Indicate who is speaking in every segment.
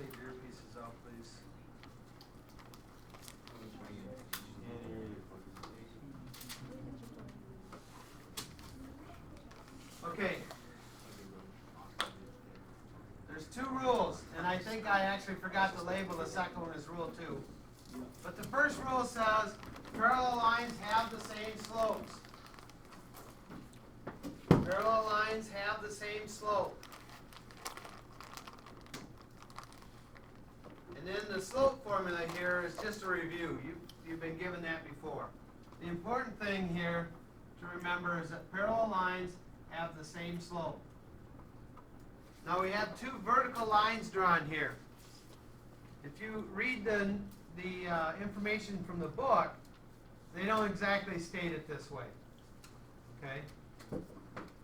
Speaker 1: take your earpieces out, please. Okay. There's two rules, and I think I actually forgot to label the second one as rule 2. But the first rule says parallel lines have the same slopes. Parallel lines have the same slope. And then the slope formula here is just a review. You've been given that before. The important thing here to remember is that parallel lines have the same slope. Now we have two vertical lines drawn here. If you read the information from the book, they don't exactly state it this way. Okay?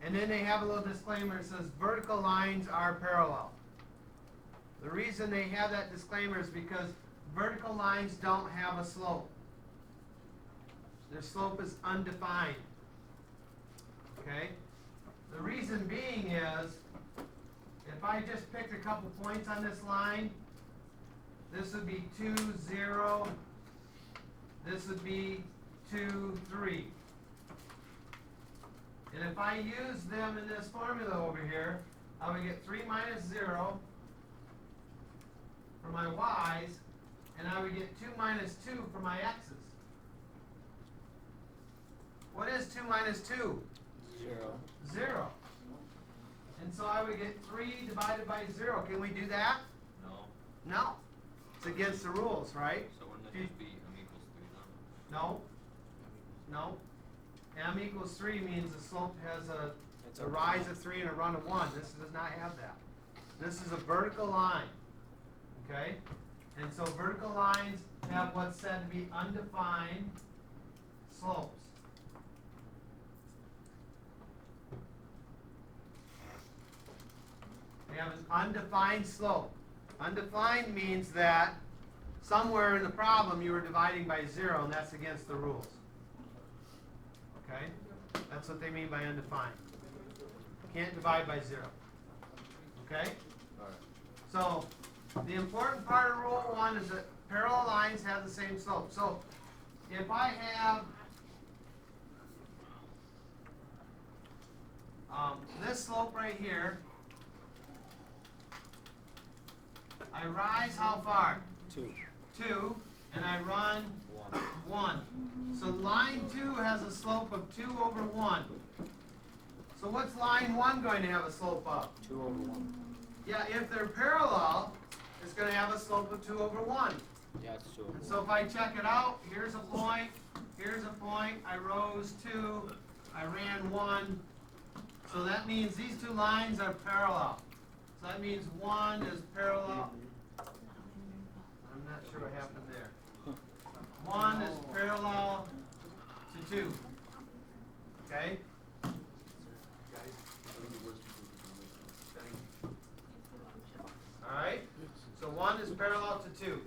Speaker 1: And then they have a little disclaimer that says vertical lines are parallel. The reason they have that disclaimer is because vertical lines don't have a slope. Their slope is undefined. Okay? The reason being is, if I just picked a couple points on this line, this would be 2, 0. This would be 2, 3. And if I use them in this formula over here, I would get 3 minus 0 for my y's, and I would get 2 minus 2 for my x's. What is 2 minus 2?
Speaker 2: 0.
Speaker 1: 0. And so I would get 3 divided by 0. Can we do that?
Speaker 3: No.
Speaker 1: No. It's against the rules, right?
Speaker 3: So wouldn't it just be m equals 3 then?
Speaker 1: No. No. M equals 3 means the slope has a rise of 3 and a run of 1. This does not have that. This is a vertical line. Okay? And so vertical lines have what's said to be undefined slopes. They have an undefined slope. Undefined means that somewhere in the problem you were dividing by 0, and that's against the rules. Okay? That's what they mean by undefined. Can't divide by 0. Okay?
Speaker 3: All right.
Speaker 1: So the important part of rule 1 is that parallel lines have the same slope. So if I have this slope right here, I rise how far?
Speaker 2: 2.
Speaker 1: 2, and I run 1. So line 2 has a slope of 2 over 1. So what's line 1 going to have a slope of?
Speaker 2: 2 over 1.
Speaker 1: Yeah, if they're parallel, it's going to have a slope of 2 over 1.
Speaker 2: Yeah, it's 2 over 1.
Speaker 1: And so if I check it out, here's a point, I rose 2, I ran 1. So that means these two lines are parallel. So that means 1 is parallel. I'm not sure what happened there. 1 is parallel to 2. Okay? Alright? So 1 is parallel to 2.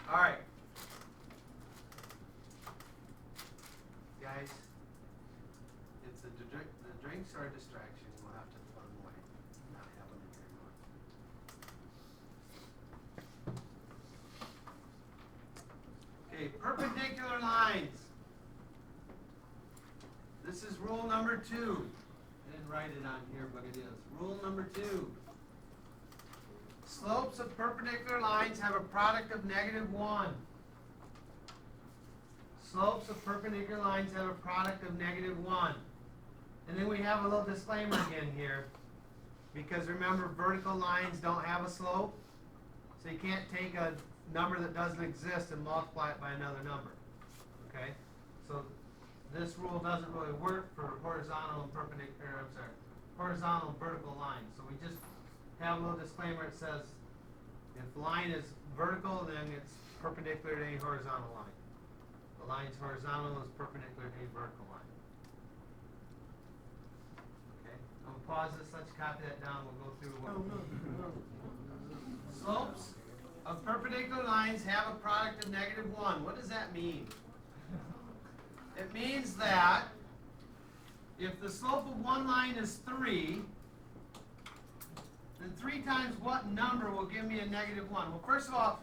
Speaker 1: Alright. Guys, it's the drinks are a distraction. We'll have to put them away. Not have them here anymore. Okay, perpendicular lines. This is rule number 2. I didn't write it on here, but it is. Rule number 2. Slopes of perpendicular lines have a product of -1. Slopes of perpendicular lines have a product of -1. And then we have a little disclaimer again here. Because remember, vertical lines don't have a slope. So you can't take a number that doesn't exist and multiply it by another number. Okay? So this rule doesn't really work for horizontal and perpendicular, horizontal and vertical lines. So we just have a little disclaimer. It says if the line is vertical, then it's perpendicular to any horizontal line. The line's horizontal is perpendicular to any vertical line. Okay? I'm going to pause this. Let's copy that down. We'll go through what slopes of perpendicular lines have a product of -1. What does that mean? It means that if the slope of one line is 3, then 3 times what number will give me a negative 1? Well, first of all,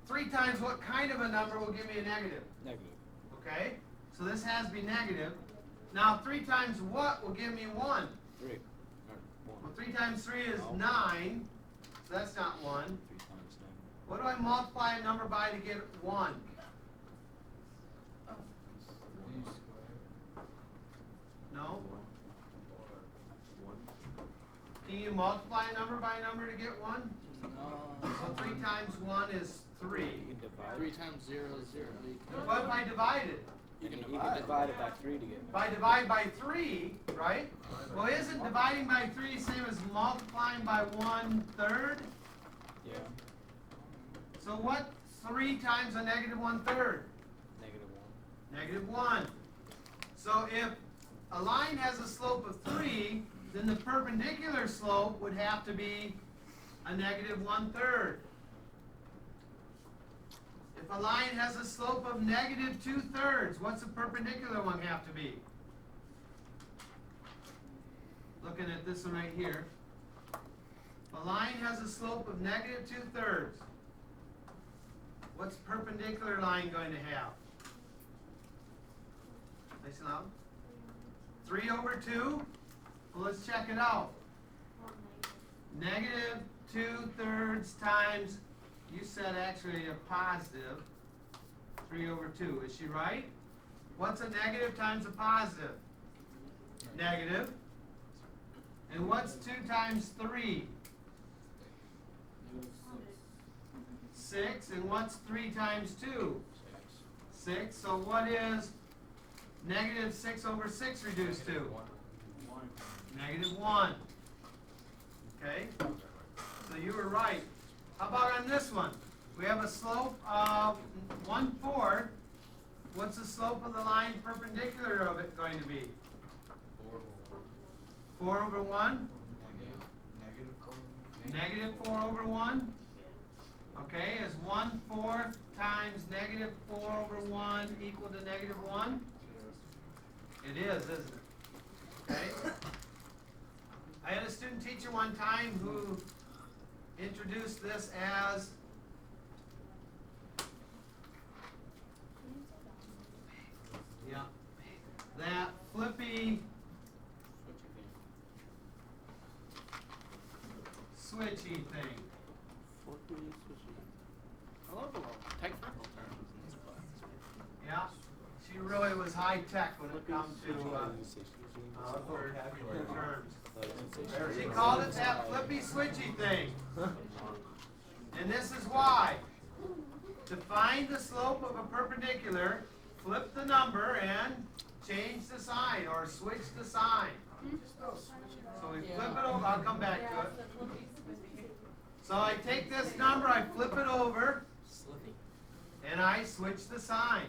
Speaker 1: 3 times what kind of a number will give me a negative?
Speaker 2: Negative.
Speaker 1: Okay? So this has to be negative. Now 3 times what will give me 1?
Speaker 2: 3. Or
Speaker 1: Well,
Speaker 2: 1.
Speaker 1: 3 times 3 is
Speaker 2: No.
Speaker 1: 9. So that's not 1.
Speaker 2: 3 times 9.
Speaker 1: What do I multiply a number by to get 1? No? Can you multiply a number by a number to get 1? So 3 times 1 is 3.
Speaker 2: You can divide
Speaker 4: 3
Speaker 2: it.
Speaker 4: times 0 is 0.
Speaker 1: What if I divide it?
Speaker 4: You
Speaker 2: And
Speaker 4: can
Speaker 2: you can divide it by 3 to get
Speaker 1: If I divide by 3, right? Well, isn't dividing by 3 the same as multiplying by 1/3?
Speaker 2: Yeah.
Speaker 1: So what 3 times a negative 1/3?
Speaker 2: Negative 1.
Speaker 1: Negative 1. So if a line has a slope of 3, then the perpendicular slope would have to be a negative 1/3. If a line has a slope of negative 2/3, what's the perpendicular one have to be? Looking at this one right here. If a line has a slope of negative 2/3, what's perpendicular line going to have? Nice and loud. 3/2? Well, let's check it out. Negative 2/3 times, you said actually a positive 3/2. Is she right? What's a negative times a positive? Negative. And what's 2 times 3? 6. And what's 3 times 2? 6. So what is negative 6/6 reduced to? Negative 1. Okay? So you were right. How about on this one? We have a slope of 1/4. What's the slope of the line perpendicular of it going to be? 4/1? Negative 4/1? Okay, is 1/4 times negative 4/1 equal to negative 1? It is, isn't it? Okay? I had a student teacher one time who introduced this as that flippy switchy thing.
Speaker 4: I love the little technical terms in this class.
Speaker 1: Yeah, she really was high tech when it comes to terms. She called it that flippy switchy thing. And this is why. To find the slope of a perpendicular, flip the number and change the sign or switch the sign. So we flip it over. I'll come back to it. So I take this number, I flip it over, and I switch the sign.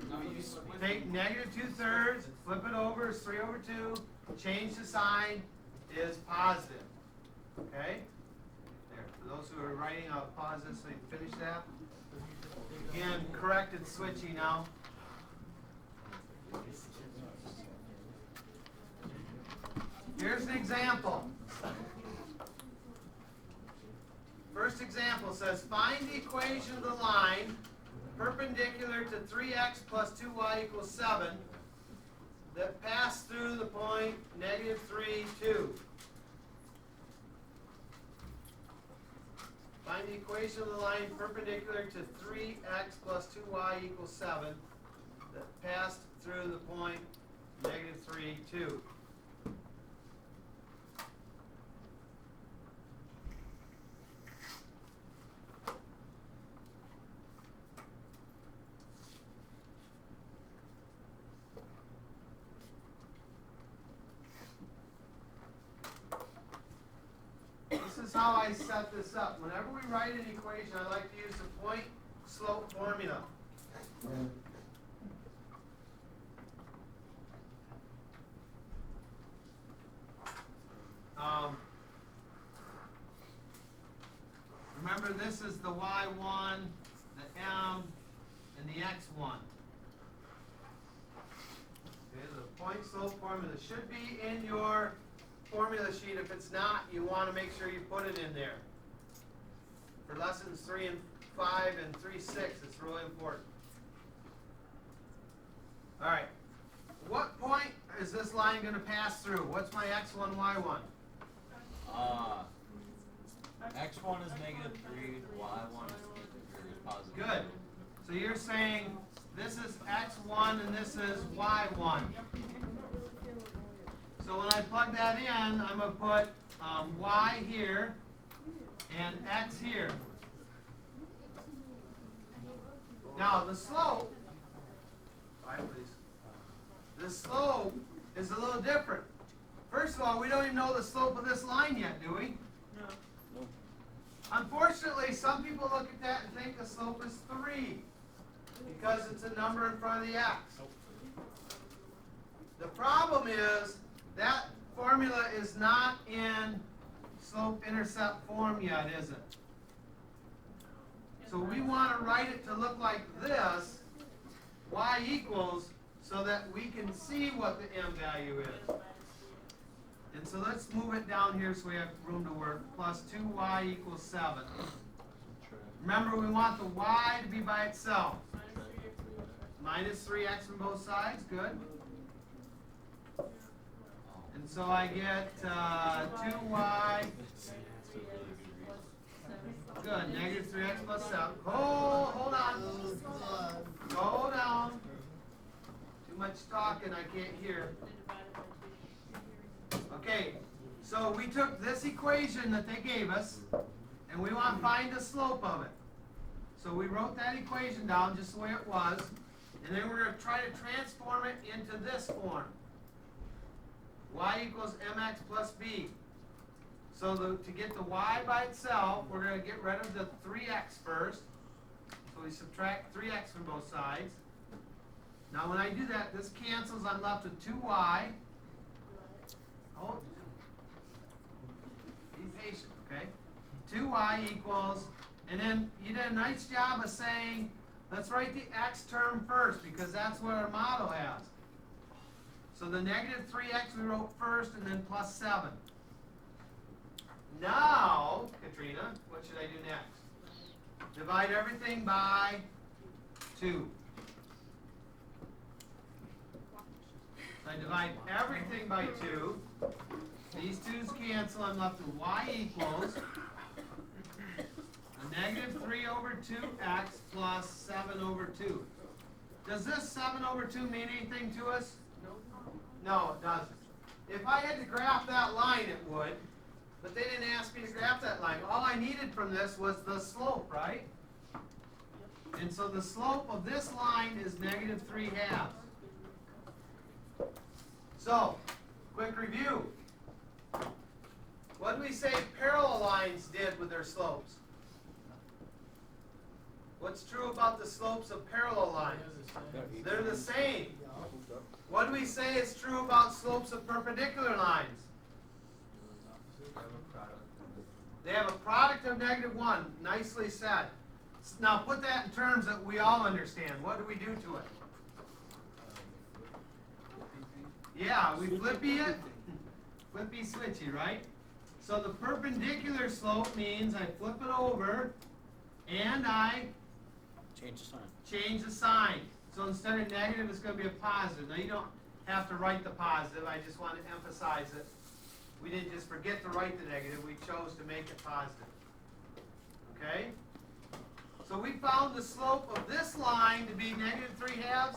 Speaker 4: No, you switch.
Speaker 1: Take negative 2/3, flip it over, is 3/2, change the sign is positive. Okay? There. For those who are writing, I'll pause this so you can finish that. Again, corrected switching now. Here's an example. First example says, find the equation of the line perpendicular to 3x plus 2y equals 7 that passed through the point negative 3, 2. Find the equation of the line perpendicular to 3x plus 2y equals 7 that passed through the point negative 3, 2. This is how I set this up. Whenever we write an equation, I like to use the point-slope formula. Remember, this is the y1, the m, and the x1. Okay, the point-slope formula should be in your formula sheet. If it's not, you want to make sure you put it in there. For lessons 3 and 5 and 3-6, it's really important. All right. What point is this line going to pass through? What's my x1, y1?
Speaker 3: X1 is -3, Y1 is positive.
Speaker 1: Good. So you're saying this is x1 and this is y1. So when I plug that in, I'm going to put y here and x here. Now the slope, please. The slope is a little different. First of all, we don't even know the slope of this line yet, do we?
Speaker 2: Nope.
Speaker 1: Unfortunately, some people look at that and think the slope is 3 because it's a number in front of the x. The problem is that formula is not in slope-intercept form yet, is it? So we want to write it to look like this, y equals, so that we can see what the m value is. And so let's move it down here so we have room to work. Plus 2y equals 7. Remember, we want the y to be by itself. Minus 3x from both sides, good. And so I get 2y, good, negative 3x plus 7. Hold on. Go down. Too much talking, I can't hear. Okay, so we took this equation that they gave us, and we want to find the slope of it. So we wrote that equation down just the way it was, and then we're going to try to transform it into this form. Y equals mx plus b. So to get the y by itself, we're going to get rid of the 3x first. So we subtract 3x from both sides. Now when I do that, this cancels. I'm left with 2y. Oh, be patient, okay? 2y equals, and then you did a nice job of saying, let's write the x term first because that's what our model has. So the negative 3x we wrote first and then plus 7. Now, Katrina, what should I do next? Divide everything by 2. I divide everything by 2. These 2's cancel. I'm left with y equals a negative 3 over 2x plus 7 over 2. Does this 7 over 2 mean anything to us? No, it doesn't. If I had to graph that line, it would. But they didn't ask me to graph that line. All I needed from this was the slope, right? And so the slope of this line is negative 3/2. So, quick review. What did we say parallel lines did with their slopes? What's true about the slopes of parallel lines? They're the same. What do we say is true about slopes of perpendicular lines? They have a product of -1. Nicely said. Now put that in terms that we all understand. What do we do to it? Yeah, we flippy it. Flippy switchy, right? So the perpendicular slope means I flip it over and I
Speaker 2: Change the sign.
Speaker 1: change the sign. So instead of negative, it's going to be a positive. Now you don't have to write the positive. I just want to emphasize it. We didn't just forget to write the negative. We chose to make it positive. Okay? So we found the slope of this line to be negative 3/2.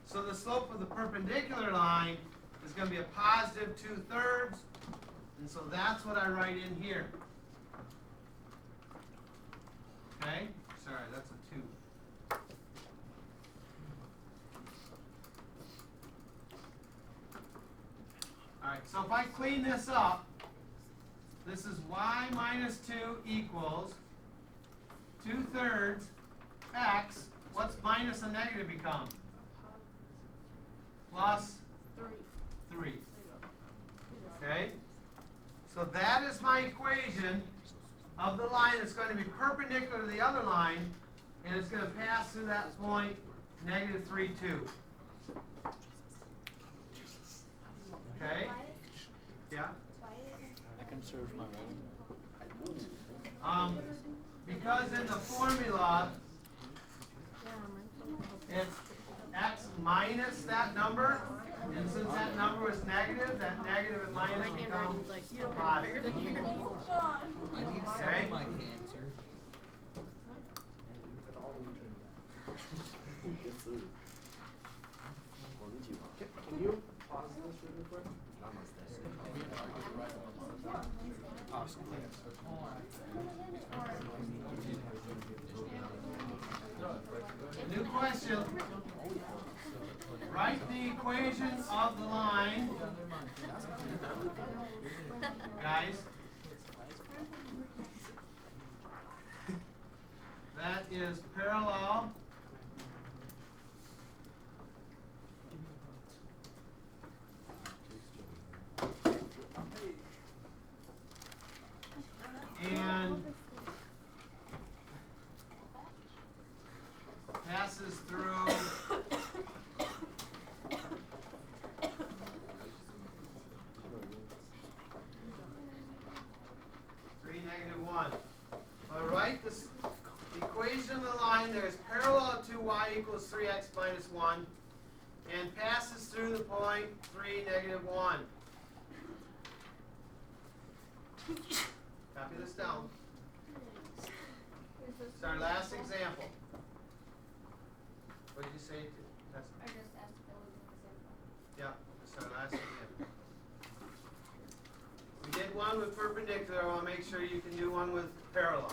Speaker 1: So the slope of the perpendicular line is going to be a positive 2/3. And so that's what I write in here. Okay? Sorry, that's a 2. Alright, so if I clean this up, this is y minus 2 equals 2/3 x. What's minus a negative become? Plus 3. Okay? So that is my equation of the line that's going to be perpendicular to the other line, and it's going to pass through that point, negative 3/2. Okay? Yeah?
Speaker 5: Why
Speaker 2: Where's my writing?
Speaker 1: Because in the formula, it's x minus that number, and since that number was negative, that negative and minus become positive.
Speaker 3: I need some
Speaker 1: Okay.
Speaker 3: of my cancer.
Speaker 4: Can you pause this really quick?
Speaker 1: New question. Write the equation of the line. Guys. That is parallel and passes through three negative one. All right, this equation of the line there is parallel to y equals 3x minus 1 and passes through the point 3 negative 1. Copy this down. It's our last example. What did you say? That's,
Speaker 5: I just asked if it was an example.
Speaker 1: yeah, that's our last example. We did one with perpendicular. I want to make sure you can do one with parallel.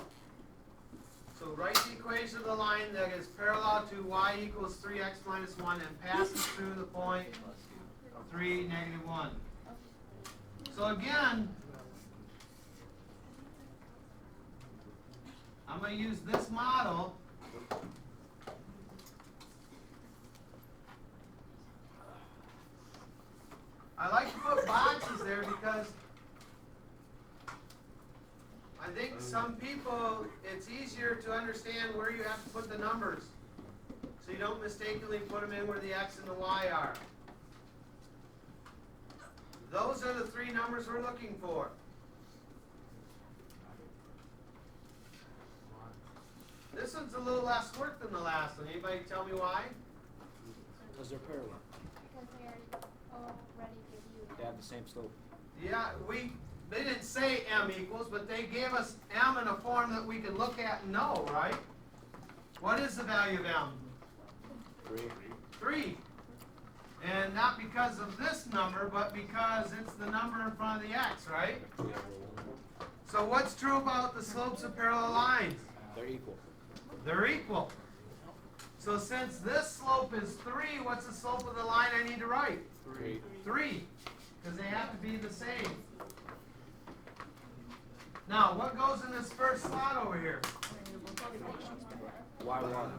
Speaker 1: So write the equation of the line that is parallel to y equals 3x minus 1 and passes through the point 3 negative 1. So again, I'm going to use this model. I like to put boxes there because I think some people, it's easier to understand where you have to put the numbers so you don't mistakenly put them in where the x and the y are. Those are the three numbers we're looking for. This one's a little less work than the last one. Anybody tell me why?
Speaker 2: Because they're parallel.
Speaker 5: Because they already give you.
Speaker 2: They have the same slope.
Speaker 1: Yeah, they didn't say m equals, but they gave us m in a form that we can look at and know, right? What is the value of m?
Speaker 2: 3.
Speaker 1: 3. And not because of this number, but because it's the number in front of the x, right? So what's true about the slopes of parallel lines?
Speaker 2: They're equal.
Speaker 1: They're equal. So since this slope is 3, what's the slope of the line I need to write?
Speaker 2: 3.
Speaker 1: 3. Because they have to be the same. Now, what goes in this first slot over here?
Speaker 2: Y1.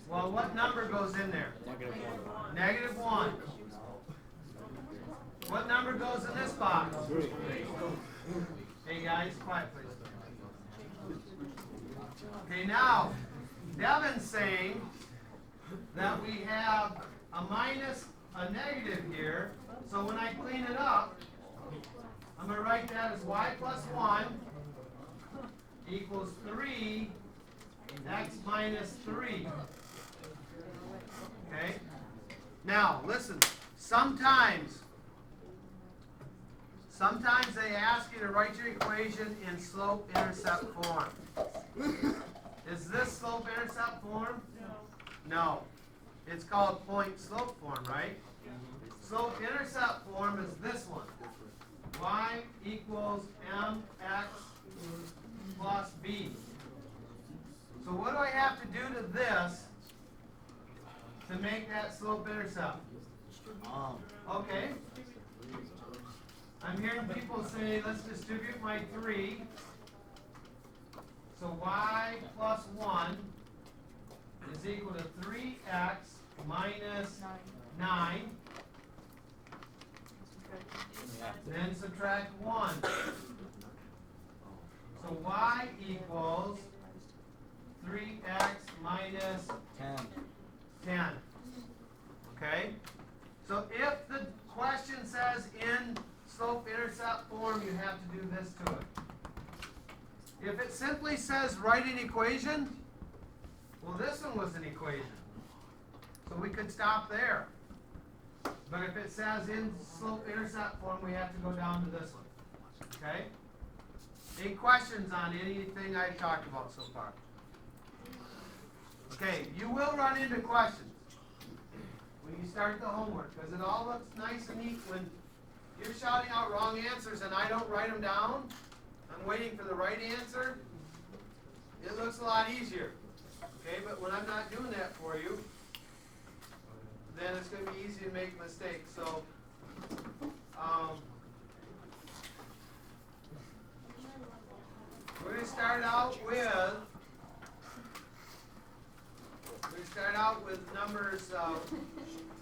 Speaker 1: Well, what number goes in there?
Speaker 2: -1.
Speaker 1: Negative 1. What number goes in this box?
Speaker 2: 3.
Speaker 1: Hey guys, quiet please. Okay, now, Devin's saying that we have a minus, a negative here. So when I clean it up, I'm going to write that as y plus 1 equals 3 x minus 3. Okay? Now, listen. Sometimes they ask you to write your equation in slope-intercept form. Is this slope-intercept form? No. It's called point-slope form, right? Slope-intercept form is this one. Y equals mx plus b. So what do I have to do to this to make that slope-intercept? Okay. I'm hearing people say, let's distribute my 3. So y plus 1 is equal to 3x minus 9. Then subtract 1. So y equals 3x minus 10. Okay? So if the question says in slope-intercept form, you have to do this to simply says write an equation, well, this one was an equation. So we could stop there. But if it says in slope-intercept form, we have to go down to this one. Okay? Any questions on anything I've talked about so far? Okay, you will run into questions when you start the homework, because it all looks nice and neat when you're shouting out wrong answers and I don't write them down. I'm waiting for the right answer. It looks a lot easier. Okay, but when I'm not doing that for you, then it's going to be easy to make mistakes. So, we're going to start out with numbers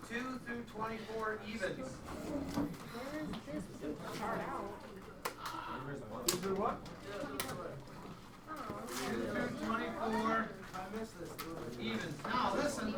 Speaker 1: 2 through 24 evens.
Speaker 3: Where is this chart out?
Speaker 4: Is there what?
Speaker 1: 2 through 24 evens. Now listen.